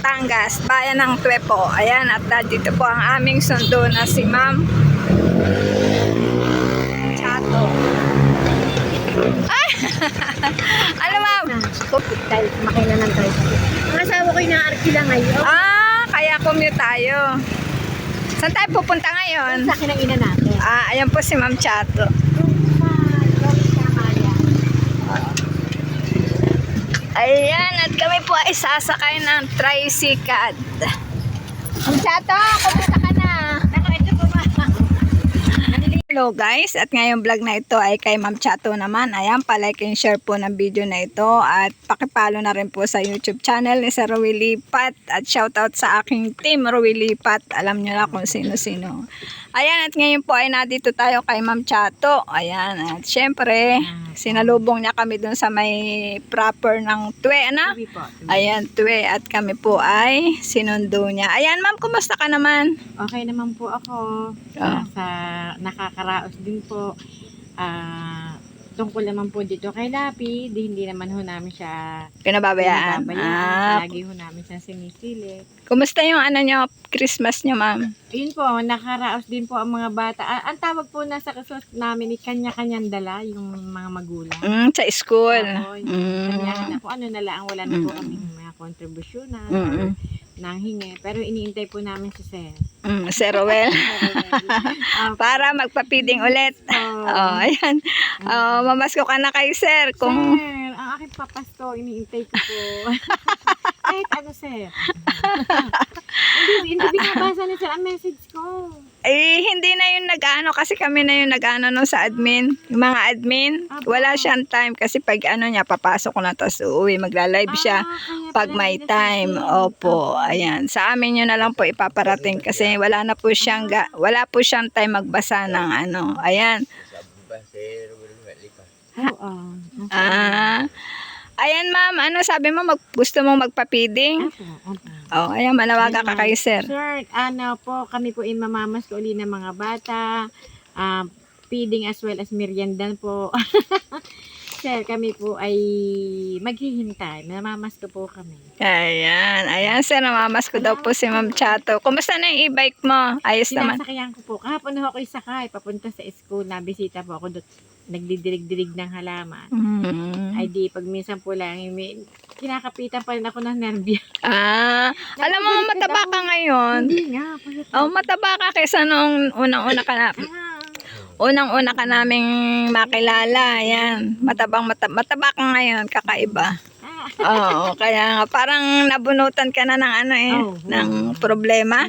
Batangas, bayan ng Tuepo. Ayan, at dito po ang aming sundo na si Ma'am Chato. Ay! Ano ma'am? Dahil makailanan tayo. Ang asawa ko yung naarkila ngayon. Kaya commute tayo. Saan tayo pupunta ngayon? Sa akin ang ina natin. Ayan po si Ma'am Chato. Ayan, at kami po ay sasakay ng tricycle. Ma'am Chato, kumusta ka na? Hello guys, at ngayong vlog na ito ay kay Ma'am Chato naman. Ayan, palike and share po ng video na ito at pakipalo na rin po sa YouTube channel ni Sir Rowie Lipat at shoutout sa aking team Rowie Lipat. Alam nyo na kung sino-sino. Ayan, at ngayon po ay nandito tayo kay Ma'am Chato. Ayan, at syempre sinalubong niya kami dun sa may proper ng Tue, ano? Ayan, Tue, at kami po ay sinundo niya. Ayan ma'am, kumusta ka naman? Okay naman po ako. Nakakaraos din po. Tungkol naman po dito kay Lapi, hindi naman ho namin siya Pinababayaan. Lagi ho namin siya sinisili. Kumusta yung ano nyo, Christmas nyo ma'am? Yun po, nakaraos din po ang mga bata. Ang tawag po na sa kasos namin ni kanya-kanyang dala, yung mga magulang. Sa school. Kanya na po, ano na lang, wala na po kaming mga kontribusyon na nang hingi. Pero iniintay po namin si Sir. Sir Rowell. Para magpapiding ulit. Ayan. Mamasko ka na kay Sir. Sir, ang aking papasko, iniintay ko po. Kahit ano, Sir. Hindi binabasa na Sir ang message ko. Hindi na yung nag-ano kasi kami na yung nag-ano no, sa admin. Yung mga admin, wala siyang time kasi pag ano niya, papasok ko na tapos uuwi, magla-live siya pag may time. Opo, ayan. Sa amin yun na lang po ipaparating kasi wala po siyang time magbasa ng ano. Ayan. Ayan ma'am, ano sabi mo, gusto mo magpa-feeding? Ayan, manawagan ka kay Sir. Sir, ano po, kami po mamamas ko uli ng mga bata, feeding as well as merienda po. Sir, kami po ay maghihintay. Namamas ko po kami. Ayan Sir, namamas ko daw po si Ma'am Chato. Kumusta na yung e-bike mo? Ayos naman. Sinasakyan ko po. Kahapon ako isakay, papunta sa school, nabisita po ako doon. Nagdidirig-dirig ng halaman. Ay di, pag minsan po lang, kinakapitan pa rin ako ng nervyo. Alam mo, mataba ka ngayon. Hindi nga. Mataba ka kaysa nung unang-una ka na. Unang-una ka naming makilala. Ayan. Mataba ka ngayon. Kakaiba. Kaya nga, parang nabunutan ka na ng ano ng problema.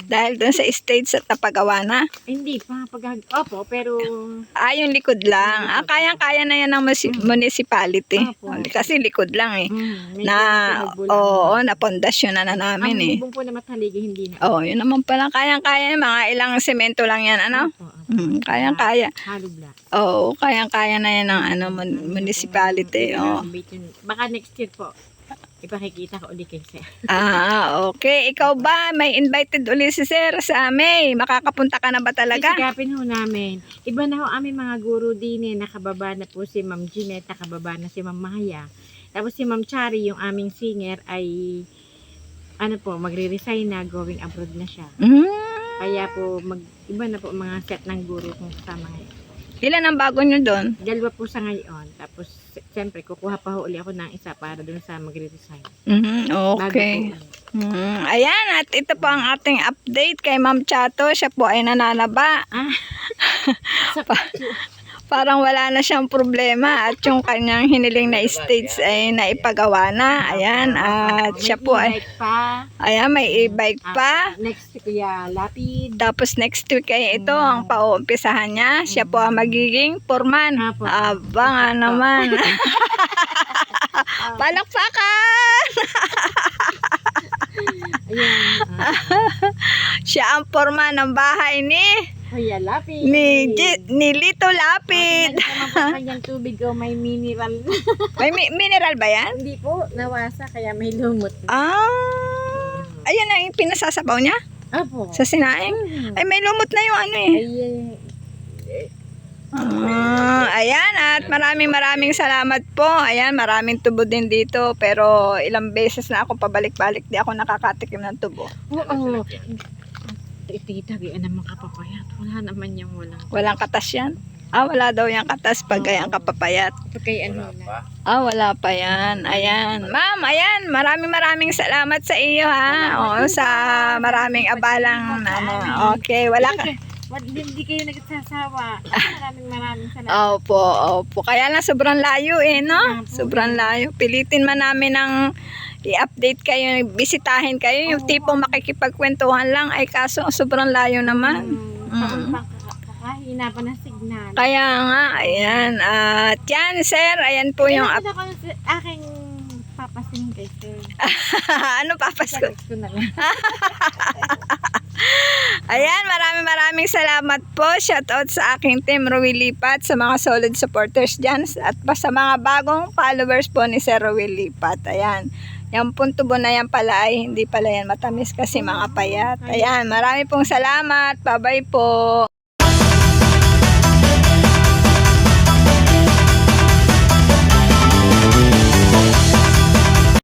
Dahil doon sa stage at napagawa na? Hindi pa. Opo, pero... yung likod lang. Kayang-kaya na yan ng municipality. Kasi likod lang na pondasyon na namin Ang bubong po na mathaligi, hindi na. yun naman pala. Kayang-kaya. Mga ilang semento lang yan, ano? Kayang-kaya. Hollow block. Kayang-kaya na yan ng municipality. Baka next year po. Ipakikita ko ulit kay Sir. Okay. Ikaw ba, may invited ulit si Sir sa May? Makakapunta ka na ba talaga? Sisikapin ho namin. Iba na ho aming mga guru din nakababa na po si Ma'am Jeanette, nakababa na si Ma'am Maya. Tapos si Ma'am Chari, yung aming singer, ay magre-resign na, going abroad na siya. Kaya po, iba na po mga set ng guru kung kasama ngayon. Ilan ang bago nyo doon? 2 po sa ngayon. Tapos, siyempre, kukuha pa uli ako ng isa para doon sa magre-resign. Okay. Ayan, at ito po ang ating update kay Ma'am Chato. Siya po ay nananaba. Parang wala na siyang problema at yung kanyang hiniling na stage ay naipagawa na. Ayan, at siya po ay... Ayan, may e-bike pa. Next week, Kuya Lapid. Tapos next week ay ito ang pauumpisahan niya. Siya po ang magiging foreman. Aba nga naman. Palakpakan! Siya ang foreman ng bahay ni Kuya Lapid. Ni Lito Lapid. Kanyang tubig o may mineral. May mineral ba yan? Hindi po, nawasa kaya may lumot. Ayan na yung pinasasabaw niya? Apo. Sa sinaing? Ay, may lumot na yung ano eh. Ayan, at maraming salamat po. Ayan, maraming tubo din dito. Pero ilang beses na ako pabalik-balik, di ako nakakatikim ng tubo. Oo. Tita, gaya naman kapapayat. Wala naman yung walang. Walang katas yan? Wala daw yung katas pag ayan kapapayat. Pagkay ano na. Wala pa yan. Ayan. Ma'am, ayan, maraming salamat sa iyo ha. Oo, sa maraming abalang ano. Okay, wala ka. Hindi kayo nagsasawa. Maraming salamat. Opo. Kaya lang sobrang layo no? Sobrang layo. Pilitin man namin ng i-update kayo, bisitahin kayo. Yung tipong makikipagkwentuhan lang, ay kaso sobrang layo naman. Kakahina pa ng signal. Kaya nga, ayan. At yan, sir, ayan po yung... Ako aking papasingin kay sir. Ano papasko? Text ko na lang. Ayan, maraming salamat po. Shoutout sa aking team Rowie Lipat, sa mga solid supporters dyan, at pa sa mga bagong followers po ni Sir Rowie Lipat. Ayan. Yung puntubo na yan pala ay hindi pala yan matamis kasi mga payat. Ayan, marami pong salamat. Bye-bye po.